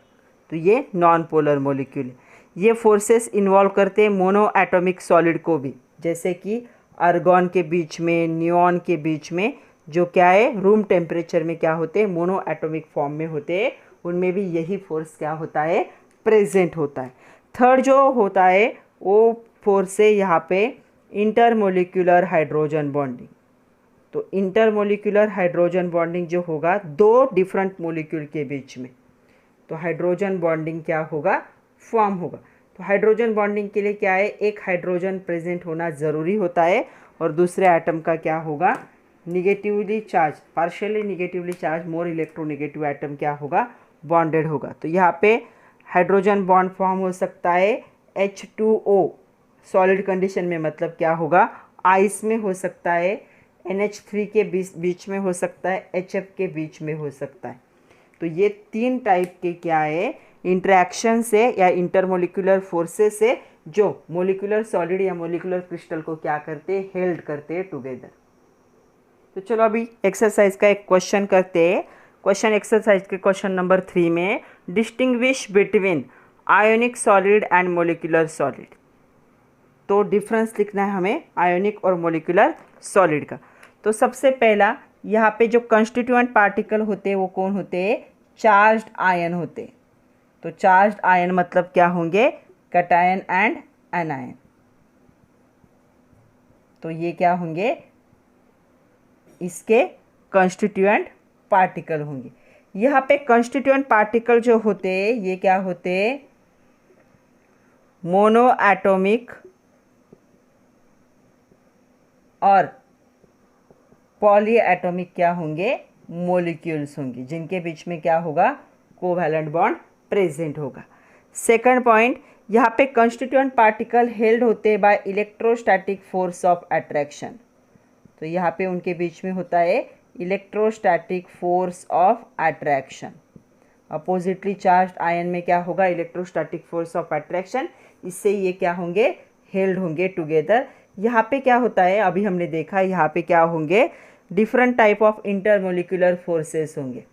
तो ये नॉन पोलर मॉलिक्यूल है। ये फोर्सेस इन्वॉल्व करते हैं मोनो एटॉमिक सॉलिड को भी, जैसे कि आर्गॉन के बीच में, नियॉन के बीच में, जो क्या है रूम टेम्परेचर में क्या होते हैं, मोनो एटॉमिक फॉर्म में होते हैं, उनमें भी यही फोर्स क्या होता है, प्रेजेंट होता है। थर्ड जो होता है वो फोर्स है यहाँ पे इंटरमोलिकुलर हाइड्रोजन बॉन्डिंग। तो इंटरमोलिकुलर हाइड्रोजन बॉन्डिंग जो होगा दो डिफरेंट मोलिक्यूल के बीच में, तो हाइड्रोजन बॉन्डिंग क्या होगा, फॉर्म होगा। तो हाइड्रोजन बॉन्डिंग के लिए क्या है, एक हाइड्रोजन प्रेजेंट होना ज़रूरी होता है और दूसरे एटम का क्या होगा, negatively charge, partially negatively charge more electronegative atom क्या होगा, बॉन्डेड होगा। तो यहाँ पे हाइड्रोजन बॉन्ड फॉर्म हो सकता है H2O सॉलिड कंडीशन में, मतलब क्या होगा, आइस में हो सकता है, NH3 के बीच में हो सकता है, HF के बीच में हो सकता है। तो ये तीन टाइप के क्या है, इंटरेक्शन से या इंटरमोलिकुलर फोर्सेस से जो मोलिकुलर सॉलिड या मोलिकुलर क्रिस्टल को क्या करते हैं, हेल्ड करते हैं टुगेदर। तो चलो अभी एक्सरसाइज का एक क्वेश्चन करते हैं। क्वेश्चन एक्सरसाइज के क्वेश्चन नंबर 3 में distinguish between ionic solid and molecular solid. तो डिफरेंस लिखना है हमें आयोनिक और मोलिकुलर सॉलिड का। तो सबसे पहला यहाँ पे जो कंस्टिट्यूएंट पार्टिकल होते हैं वो कौन होते हैं, चार्ज्ड आयन होते हैं। तो चार्ज्ड आयन मतलब क्या होंगे, कैटायन एंड एनायन। तो ये क्या होंगे, इसके कंस्टिट्यूएंट पार्टिकल होंगे। यहाँ पे कंस्टिट्यूएंट पार्टिकल जो होते हैं ये क्या होते हैं, मोनो एटॉमिक और पॉली एटॉमिक क्या होंगे, मोलिक्यूल्स होंगे, जिनके बीच में क्या होगा, कोवैलेंट बॉन्ड प्रेजेंट होगा। सेकंड पॉइंट, यहाँ पे कंस्टिट्यूएंट पार्टिकल हेल्ड होते हैं by electrostatic force of attraction. तो यहाँ पे उनके बीच में होता है electrostatic force of attraction. Oppositely charged ion में क्या होगा, इलेक्ट्रोस्टैटिक फोर्स ऑफ अट्रैक्शन, इससे ये क्या होंगे, हेल्ड होंगे टुगेदर। यहाँ पे क्या होता है, अभी हमने देखा यहाँ पे क्या होंगे, different type of intermolecular forces होंगे।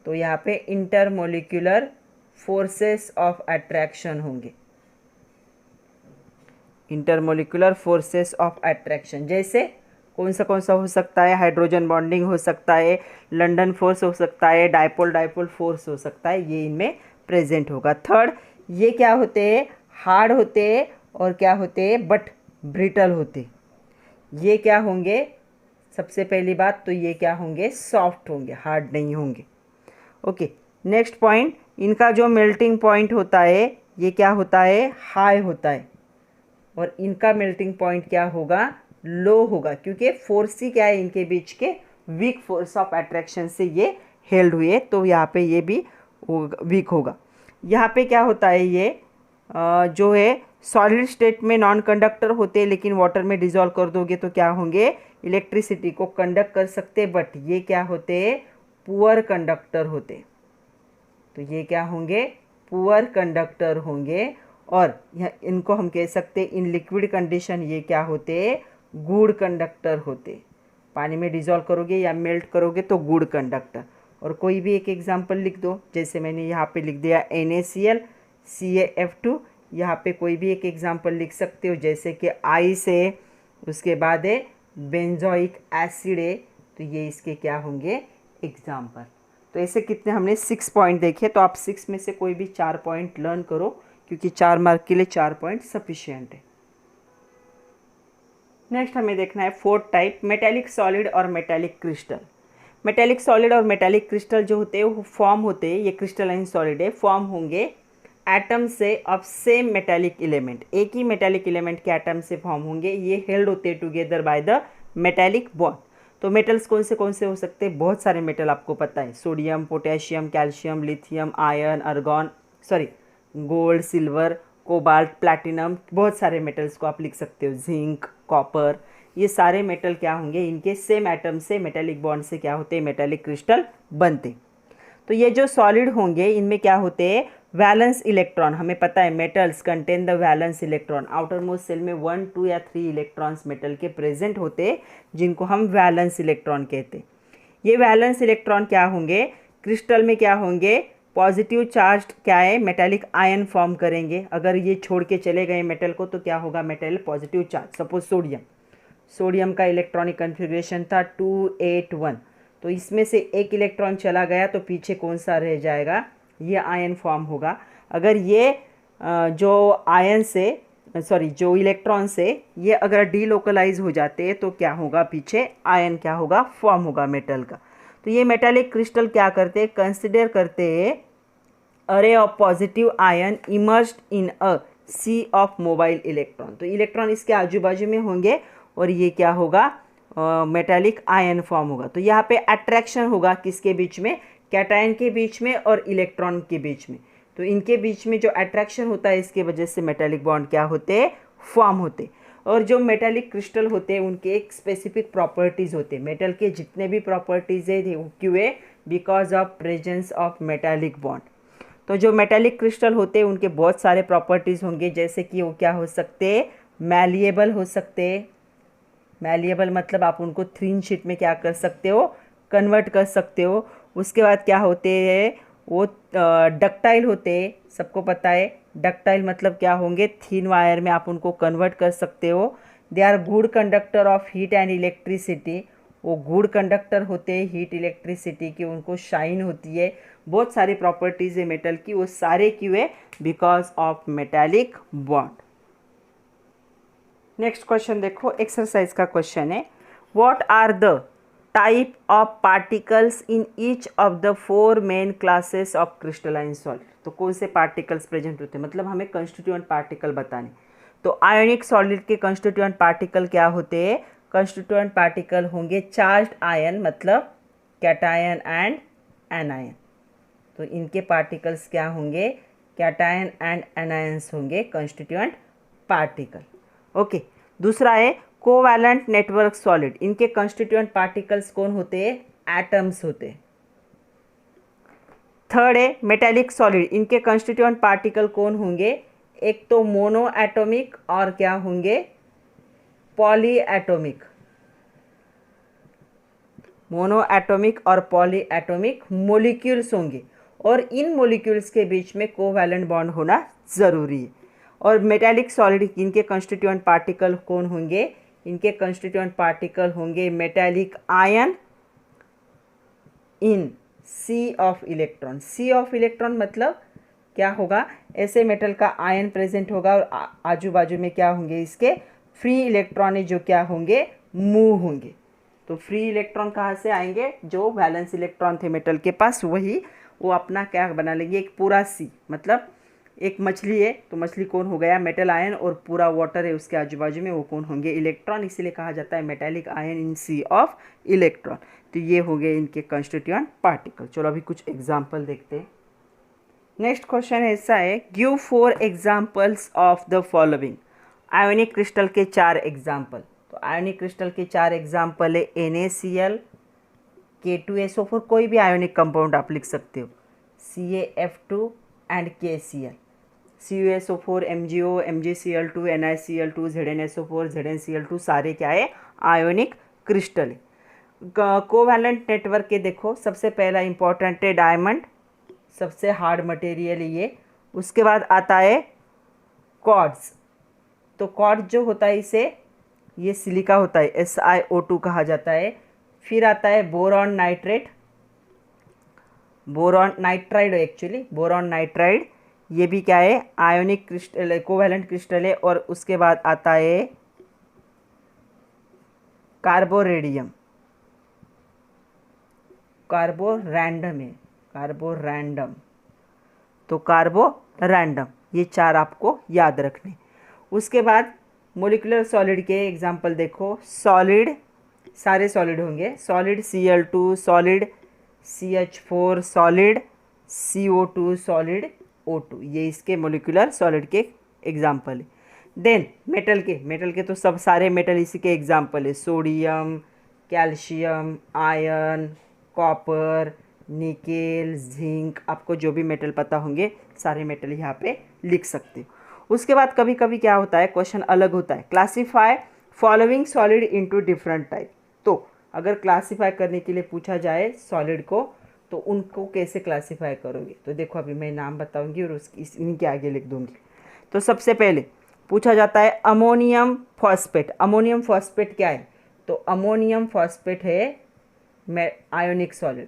तो यहाँ पे इंटरमोलिकुलर फोर्सेस ऑफ अट्रैक्शन होंगे, इंटरमोलिकुलर फोर्सेस ऑफ अट्रैक्शन। जैसे कौन सा हो सकता है, हाइड्रोजन बॉन्डिंग हो सकता है, लंडन फोर्स हो सकता है, डाइपोल डाइपोल फोर्स हो सकता है, ये इनमें प्रेजेंट होगा। थर्ड, ये क्या होते हैं, हार्ड होते हैं और क्या होते हैं, बट ब्रिटल होते। ये क्या होंगे, सबसे पहली बात तो ये क्या होंगे, सॉफ्ट होंगे, हार्ड नहीं होंगे। ओके, नेक्स्ट पॉइंट, इनका जो मेल्टिंग पॉइंट होता है ये क्या होता है, हाई होता है, और इनका मेल्टिंग पॉइंट क्या होगा, लो होगा, क्योंकि फोर्स ही क्या है इनके बीच के, वीक फोर्स ऑफ अट्रैक्शन से ये हेल्ड हुए, तो यहाँ पे ये भी वीक होगा। यहाँ पे क्या होता है, ये जो है सॉलिड स्टेट में नॉन कंडक्टर होते हैं, लेकिन वाटर में डिजॉल्व कर दोगे तो क्या होंगे, इलेक्ट्रिसिटी को कंडक्ट कर सकते, बट ये क्या होते हैं, पुअर कंडक्टर होते। तो ये क्या होंगे, पुअर कंडक्टर होंगे। और इनको हम कह सकते हैं इन लिक्विड कंडीशन ये क्या होते, गुड कंडक्टर होते। पानी में डिजॉल्व करोगे या मेल्ट करोगे तो गुड कंडक्टर। और कोई भी एक एग्जांपल लिख दो, जैसे मैंने यहाँ पे लिख दिया NaCl CaF2, यहाँ पे कोई भी एक एग्जांपल लिख सकते हो, जैसे कि आइस है, उसके बाद है बेंजोइक एसिड है, तो ये इसके क्या होंगे, एग्जांपल। तो ऐसे कितने हमने 6 पॉइंट देखे, तो आप 6 में से कोई भी 4 पॉइंट लर्न करो, क्योंकि 4 मार्क के लिए 4 पॉइंट सफिशिएंट है। नेक्स्ट हमें देखना है फोर्थ टाइप, मेटेलिक सॉलिड और मेटेलिक क्रिस्टल। मेटेलिक सॉलिड और मेटेलिक क्रिस्टल जो होते हैं वो फॉर्म होते हैं, ये क्रिस्टलाइन सॉलिड है, फॉर्म होंगे एटम से ऑफ सेम मेटेलिक एलिमेंट, एक ही मेटेलिक एलिमेंट के एटम से फॉर्म होंगे। ये हेल्ड होते हैं together by the metallic bond. तो मेटल्स कौन से हो सकते हैं, बहुत सारे मेटल आपको पता है, sodium, potassium, calcium, lithium, iron, argon, gold, silver cobalt, platinum, बहुत सारे मेटल्स को आप लिख सकते हो, जिंक, कॉपर, ये सारे मेटल क्या होंगे, इनके सेम एटम से मेटेलिक बॉन्ड से क्या होते हैं, मेटेलिक क्रिस्टल बनते। तो ये जो सॉलिड होंगे इनमें क्या होते हैं, वैलेंस इलेक्ट्रॉन, हमें पता है metals contain the valence electron, outermost shell में 1, 2 या 3 इलेक्ट्रॉन्स मेटल के प्रेजेंट होते जिनको हम वैलेंस इलेक्ट्रॉन कहते हैं। ये वैलेंस इलेक्ट्रॉन क्या होंगे, क्रिस्टल में क्या होंगे, पॉजिटिव चार्ज क्या है, मेटेलिक आयन फॉर्म करेंगे। अगर ये छोड़ के चले गए मेटल को तो क्या होगा, metal positive charge. Suppose sodium का इलेक्ट्रॉनिक कन्फिग्रेशन था 281, तो इसमें से एक इलेक्ट्रॉन चला गया तो पीछे कौन सा रह जाएगा, ये आयन फॉर्म होगा। अगर ये जो इलेक्ट्रॉन से ये अगर डीलोकलाइज हो जाते हैं तो क्या होगा, पीछे आयन क्या होगा, फॉर्म होगा मेटल का। तो ये मेटालिक क्रिस्टल क्या करते हैं, कंसिडर करते हैं array of positive ion immersed in a sea of mobile electron. तो इलेक्ट्रॉन इसके आजू बाजू में होंगे और ये क्या होगा, मेटालिक आयन फॉर्म होगा। तो यहाँ पे अट्रैक्शन होगा किसके बीच में, कैटायन के बीच में और इलेक्ट्रॉन के बीच में। तो इनके बीच में जो अट्रैक्शन होता है इसके वजह से मेटालिक बॉन्ड क्या होते हैं, फॉर्म होते। और जो मेटालिक क्रिस्टल होते हैं उनके एक स्पेसिफिक प्रॉपर्टीज़ होते हैं। मेटल के जितने भी प्रॉपर्टीज़ है वो क्यों है, because of presence of metallic bond. तो जो मेटालिक क्रिस्टल होते हैं उनके बहुत सारे प्रॉपर्टीज़ होंगे, जैसे कि वो क्या हो सकते हैं, मैलिएबल हो सकते हैं। मैलिएबल मतलब आप उनको थिन शीट में क्या कर सकते हो, कन्वर्ट कर सकते हो। उसके बाद क्या होते हैं, वो डक्टाइल होते हैं, सबको पता है डक्टाइल मतलब क्या होंगे, थिन वायर में आप उनको कन्वर्ट कर सकते हो। They are good conductor of heat and electricity, वो गुड कंडक्टर होते हैं हीट इलेक्ट्रिसिटी की, उनको शाइन होती है। बहुत सारी प्रॉपर्टीज़ है मेटल की, वो सारे क्यों है, because of metallic bond. Next question देखो, एक्सरसाइज का क्वेश्चन है, what are the type of particles in each of the 4 main classes of crystalline solid. तो कौन से पार्टिकल्स प्रेजेंट होते हैं, मतलब हमें कंस्टिट्यूएंट पार्टिकल बताने। तो आयोनिक सॉलिड के कंस्टिट्यूएंट पार्टिकल क्या होते हैं, कंस्टिट्यूएंट पार्टिकल होंगे चार्ज्ड आयन, मतलब कैटायन एंड एनायन। तो इनके पार्टिकल्स क्या होंगे, कैटायन एंड एनायंस होंगे कंस्टिट्यूएंट पार्टिकल। ओके, दूसरा है कोवैलेंट नेटवर्क सॉलिड, इनके कंस्टिट्यूएंट पार्टिकल्स कौन होते हैं, एटम्स होते हैं। थर्ड है मेटालिक सॉलिड, इनके कंस्टिट्यूएंट पार्टिकल कौन होंगे, एक तो मोनो एटॉमिक और क्या होंगे, पॉली एटॉमिक। मोनो एटॉमिक और पॉली एटॉमिक मोलिक्यूल्स होंगे, और इन मोलिक्यूल्स के बीच में कोवैलेंट बॉन्ड होना ज़रूरी है। और मेटालिक सॉलिड इनके कंस्टिट्यूएंट पार्टिकल कौन होंगे, इनके कंस्टिट्यूएंट पार्टिकल होंगे metallic ion in sea of electron. Sea of electron मतलब क्या होगा, ऐसे मेटल का आयन प्रेजेंट होगा और आजू बाजू में क्या होंगे, इसके फ्री इलेक्ट्रॉन जो क्या होंगे, मूव होंगे। तो फ्री इलेक्ट्रॉन कहाँ से आएंगे, जो वैलेंस इलेक्ट्रॉन थे मेटल के पास वही वो अपना क्या बना लेंगे, एक पूरा सी, मतलब एक मछली है तो मछली कौन हो गया, मेटल आयन, और पूरा वाटर है उसके आजू बाजू में, वो कौन होंगे, इलेक्ट्रॉन। इसीलिए कहा जाता है metallic ion in sea of electron. तो ये हो गए इनके कंस्टिट्यूएंट पार्टिकल। चलो अभी कुछ एग्जाम्पल देखते हैं। नेक्स्ट क्वेश्चन ऐसा है, give 4 examples of the following. Ionic crystal के 4 एग्जाम्पल। तो आयोनिक क्रिस्टल के 4 एग्जाम्पल है NaCl, K2SO4, कोई भी आयोनिक कंपाउंड आप लिख सकते हो, CaF2 and KCl, CuSO4, MgO, MgCl2, NiCl2, ZnSO4, ZnCl2, सारे क्या है, आयोनिक क्रिस्टल है। कोवैलेंट नेटवर्क के देखो, सबसे पहला इंपॉर्टेंट है डायमंड, सबसे हार्ड मटेरियल ये। उसके बाद आता है क्वार्ट्ज। तो क्वार्ट्ज जो होता है इसे ये सिलिका होता है, SiO2 कहा जाता है। फिर आता है boron nitrate, boron nitride, actually boron nitride, ये भी क्या है, आयोनिक क्रिस्टल, कोवैलेंट क्रिस्टल है। और उसके बाद आता है कार्बोरेडियम, कार्बोरैंडम है, कार्बोरैंडम, तो कार्बोरैंडम, ये 4 आपको याद रखने। उसके बाद मोलिकुलर सॉलिड के एग्जांपल देखो, सॉलिड, सारे सॉलिड होंगे, solid Cl2, solid CH4, solid CO2, solid O2, ये इसके मोलिकुलर सॉलिड के एग्जाम्पल है। देन मेटल के तो सब सारे मेटल इसी के एग्जाम्पल है, sodium, calcium, iron, copper, nickel, zinc, आपको जो भी मेटल पता होंगे सारे मेटल यहाँ पे लिख सकते हो। उसके बाद कभी कभी क्या होता है, क्वेश्चन अलग होता है, classify following solid into different type. तो अगर क्लासीफाई करने के लिए पूछा जाए सॉलिड को तो उनको कैसे क्लासीफाई करोगे, तो देखो अभी मैं नाम बताऊंगी और उसकी इनके आगे लिख दूंगी। तो सबसे पहले पूछा जाता है अमोनियम फॉस्फेट। अमोनियम फॉस्फेट क्या है, तो अमोनियम फॉस्फेट है आयोनिक सॉलिड।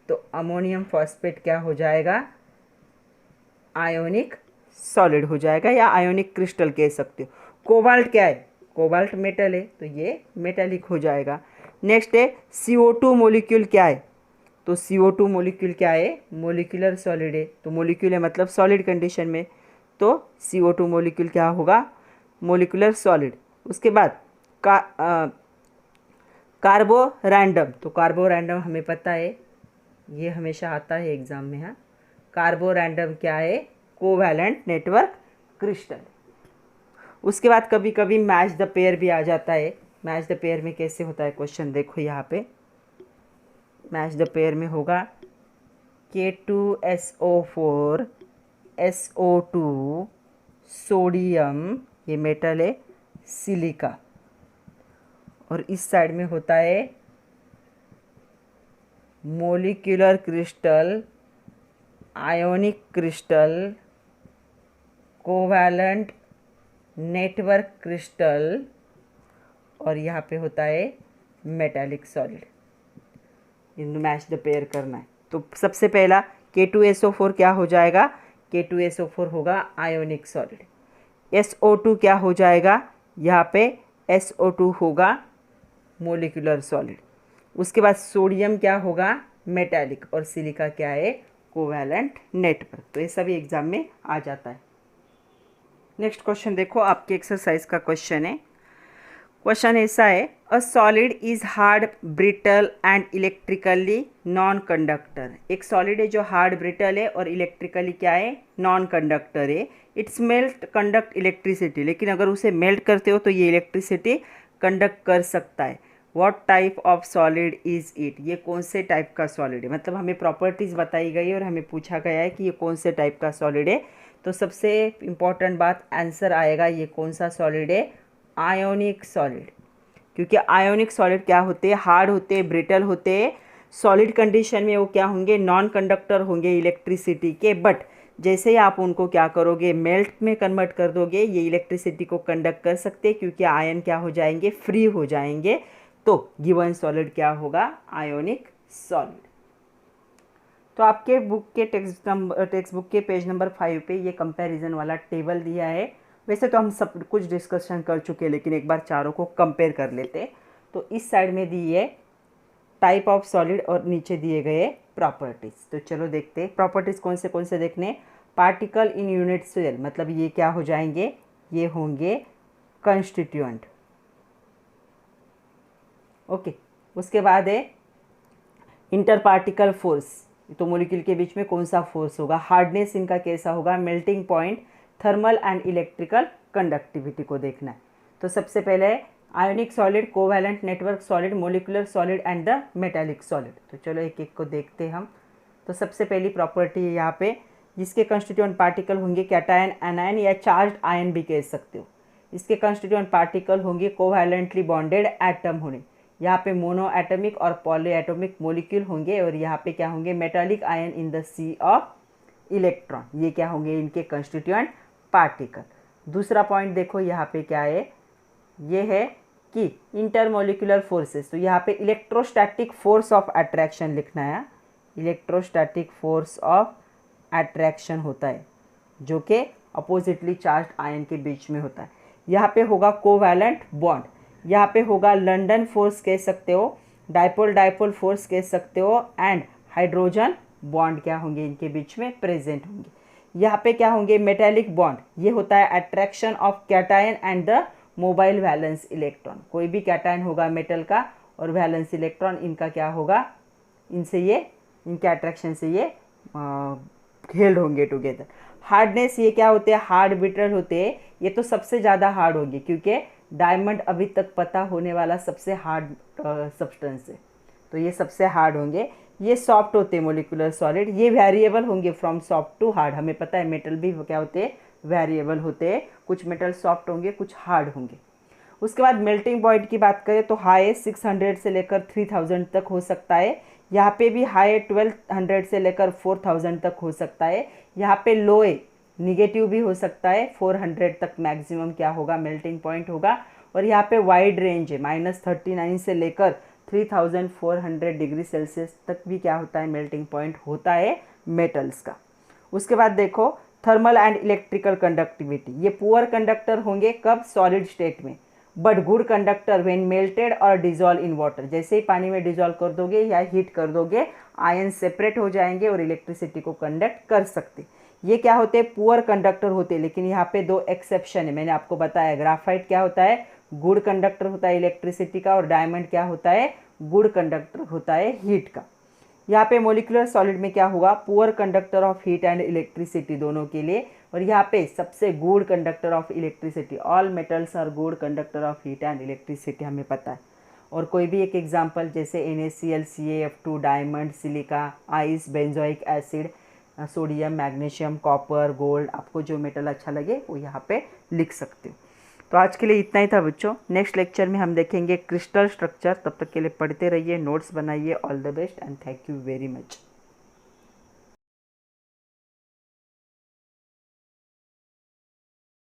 तो अमोनियम फॉस्फेट क्या हो जाएगा, आयोनिक सॉलिड हो जाएगा या आयोनिक क्रिस्टल कह सकते हो। कोबाल्ट क्या है, कोबाल्ट मेटल है तो ये मेटालिक हो जाएगा। नेक्स्ट है CO2 मोलिक्यूल क्या है, तो CO2 मोलिक्यूल क्या है, मोलिकुलर सॉलिड है। तो मोलिक्यूल है मतलब सॉलिड कंडीशन में, तो CO2 मोलिक्यूल क्या होगा, मोलिकुलर सॉलिड। उसके बाद कार्बो रैंडम, तो कार्बो रैंडम हमें पता है, ये हमेशा आता है एग्जाम में। हाँ, कार्बो रैंडम क्या है, कोवैलेंट नेटवर्क क्रिस्टल। उसके बाद कभी कभी मैच द पेयर भी आ जाता है। मैच द पेयर में कैसे होता है क्वेश्चन, देखो यहाँ पे मैच द पेयर में होगा K2SO4 SO2 सोडियम, ये मेटल है, सिलिका, और इस साइड में होता है molecular crystal, ionic crystal, covalent network crystal, और यहाँ पे होता है मेटालिक सॉलिड। इनको मैच द पेयर करना है। तो सबसे पहला K2SO4 क्या हो जाएगा, K2SO4 होगा आयोनिक सॉलिड। SO2 क्या हो जाएगा, यहाँ पे SO2 होगा मोलिकुलर सॉलिड। उसके बाद सोडियम क्या होगा, मेटालिक, और सिलिका क्या है, कोवैलेंट नेटवर्क। तो ये सभी एग्जाम में आ जाता है। नेक्स्ट क्वेश्चन देखो, आपके एक्सरसाइज का क्वेश्चन है। क्वेश्चन ऐसा है, a solid is hard, brittle and electrically non conductor. एक सॉलिड है जो हार्ड, ब्रिटल है और इलेक्ट्रिकली क्या है, नॉन कंडक्टर है। इट्स मेल्ट कंडक्ट इलेक्ट्रिसिटी, लेकिन अगर उसे मेल्ट करते हो तो ये इलेक्ट्रिसिटी कंडक्ट कर सकता है। What type of solid is it, ये कौन से टाइप का सॉलिड है, मतलब हमें प्रॉपर्टीज़ बताई गई है और हमें पूछा गया है कि ये कौन से टाइप का सॉलिड है। तो सबसे इम्पॉर्टेंट बात आंसर आएगा, ये कौन सा सॉलिड है, आयोनिक सॉलिड। क्योंकि आयोनिक सॉलिड क्या होते हैं, हार्ड होते हैं, ब्रिटल होते हैं, सॉलिड कंडीशन में वो क्या होंगे, नॉन कंडक्टर होंगे इलेक्ट्रिसिटी के, बट जैसे ही आप उनको क्या करोगे, मेल्ट में कन्वर्ट कर दोगे, ये इलेक्ट्रिसिटी को कंडक्ट कर सकते हैं, क्योंकि आयन क्या हो जाएंगे, फ्री हो जाएंगे। तो गिवन सॉलिड क्या होगा, आयोनिक सॉलिड। तो आपके बुक के टेक्स्ट बुक के पेज नंबर 5 पे ये कंपैरिजन वाला टेबल दिया है। वैसे तो हम सब कुछ डिस्कशन कर चुके हैं, लेकिन एक बार चारों को कंपेयर कर लेते हैं। तो इस साइड में दी है टाइप ऑफ सॉलिड और नीचे दिए गए प्रॉपर्टीज़। तो चलो देखते हैं प्रॉपर्टीज़ कौन से देखने। पार्टिकल इन यूनिट सेल, मतलब ये क्या हो जाएंगे, ये होंगे कंस्टिट्यूएंट। ओके, उसके बाद है इंटर पार्टिकल फोर्स, तो मॉलिक्यूल के बीच में कौन सा फोर्स होगा, हार्डनेस इनका कैसा होगा, melting point, thermal and electrical conductivity को देखना है। तो सबसे पहले ionic solid, covalent network solid, molecular solid and the metallic solid. तो चलो एक एक को देखते हैं हम। तो सबसे पहली प्रॉपर्टी है यहाँ पे, जिसके कंस्टिट्यूएंट पार्टिकल होंगे कैटायन, एनायन या चार्ज आयन भी कह सकते हो। इसके कंस्टिट्यूएंट पार्टिकल होंगे कोवैलेंटली बॉन्डेड एटम होने, यहाँ पे मोनो एटमिक और पॉली एटमिक मोलिक्यूल होंगे, और यहाँ पे क्या होंगे, metallic ion in the sea of electron. ये क्या होंगे, इनके कंस्टिट्यूएंट पार्टिकल। दूसरा पॉइंट देखो यहाँ पे क्या है, ये है कि इंटरमोलिकुलर फोर्सेस। तो यहाँ पे इलेक्ट्रोस्टैटिक फोर्स ऑफ अट्रैक्शन लिखना है। इलेक्ट्रोस्टैटिक फोर्स ऑफ अट्रैक्शन होता है जो कि अपोजिटली चार्ज आयन के बीच में होता है। यहाँ पे होगा कोवैलेंट बॉन्ड, यहाँ पे होगा लंडन फोर्स कह सकते हो, डाइपोल डाइपोल फोर्स कह सकते हो, एंड हाइड्रोजन बॉन्ड क्या होंगे, इनके बीच में प्रेजेंट होंगे। यहाँ पे क्या होंगे, मेटालिक बॉन्ड, ये होता है attraction of cation and the mobile valence electron. कोई भी कैटायन होगा मेटल का और वैलेंस इलेक्ट्रॉन इनका क्या होगा, इनसे ये, इनके अट्रैक्शन से ये हेल्ड होंगे टुगेदर। हार्डनेस, ये क्या होते हैं, हार्ड ब्रिटल होते हैं। ये तो सबसे ज़्यादा हार्ड होंगे क्योंकि डायमंड अभी तक पता होने वाला सबसे हार्ड सब्सटेंस है, तो ये सबसे हार्ड होंगे। ये सॉफ्ट होते हैं मोलिकुलर सॉलिड, ये वेरिएबल होंगे फ्रॉम सॉफ्ट टू हार्ड। हमें पता है मेटल भी क्या होते हैं, वेरिएबल होते हैं, कुछ मेटल सॉफ्ट होंगे कुछ हार्ड होंगे। उसके बाद मेल्टिंग पॉइंट की बात करें तो हाई 600 से लेकर 3000 तक हो सकता है। यहाँ पे भी हाई 1200 से लेकर 4000 तक हो सकता है। यहाँ पे लो निगेटिव भी हो सकता है, 400 तक मैक्सिमम क्या होगा, मेल्टिंग पॉइंट होगा। और यहाँ पे वाइड रेंज है, -39 से लेकर 3400 डिग्री सेल्सियस तक भी क्या होता है, मेल्टिंग पॉइंट होता है मेटल्स का। उसके बाद देखो थर्मल एंड इलेक्ट्रिकल कंडक्टिविटी, ये पुअर कंडक्टर होंगे कब, सॉलिड स्टेट में, but good conductor when melted और डिजॉल्व इन वाटर। जैसे ही पानी में डिजॉल्व कर दोगे या हीट कर दोगे, आयन सेपरेट हो जाएंगे और इलेक्ट्रिसिटी को कंडक्ट कर सकते। ये क्या होते हैं, पुअर कंडक्टर होते हैं। लेकिन यहाँ पे दो एक्सेप्शन है, मैंने आपको बताया। ग्राफाइट क्या होता है, गुड कंडक्टर होता है इलेक्ट्रिसिटी का, और डायमंड क्या होता है, गुड कंडक्टर होता है हीट का। यहाँ पे मोलिकुलर सॉलिड में क्या होगा, poor conductor of heat and electricity दोनों के लिए। और यहाँ पे सबसे good conductor of electricity, all metals are good conductor of heat and electricity, हमें पता है। और कोई भी एक एग्जांपल जैसे NaCl, CaF2, diamond, silica, ice, benzoic acid, sodium, magnesium, copper, gold, आपको जो मेटल अच्छा लगे वो यहाँ पे लिख सकते हो। तो आज के लिए इतना ही था बच्चों। नेक्स्ट लेक्चर में हम देखेंगे क्रिस्टल स्ट्रक्चर। तब तक के लिए पढ़ते रहिए, नोट्स बनाइए। All the best and thank you very much.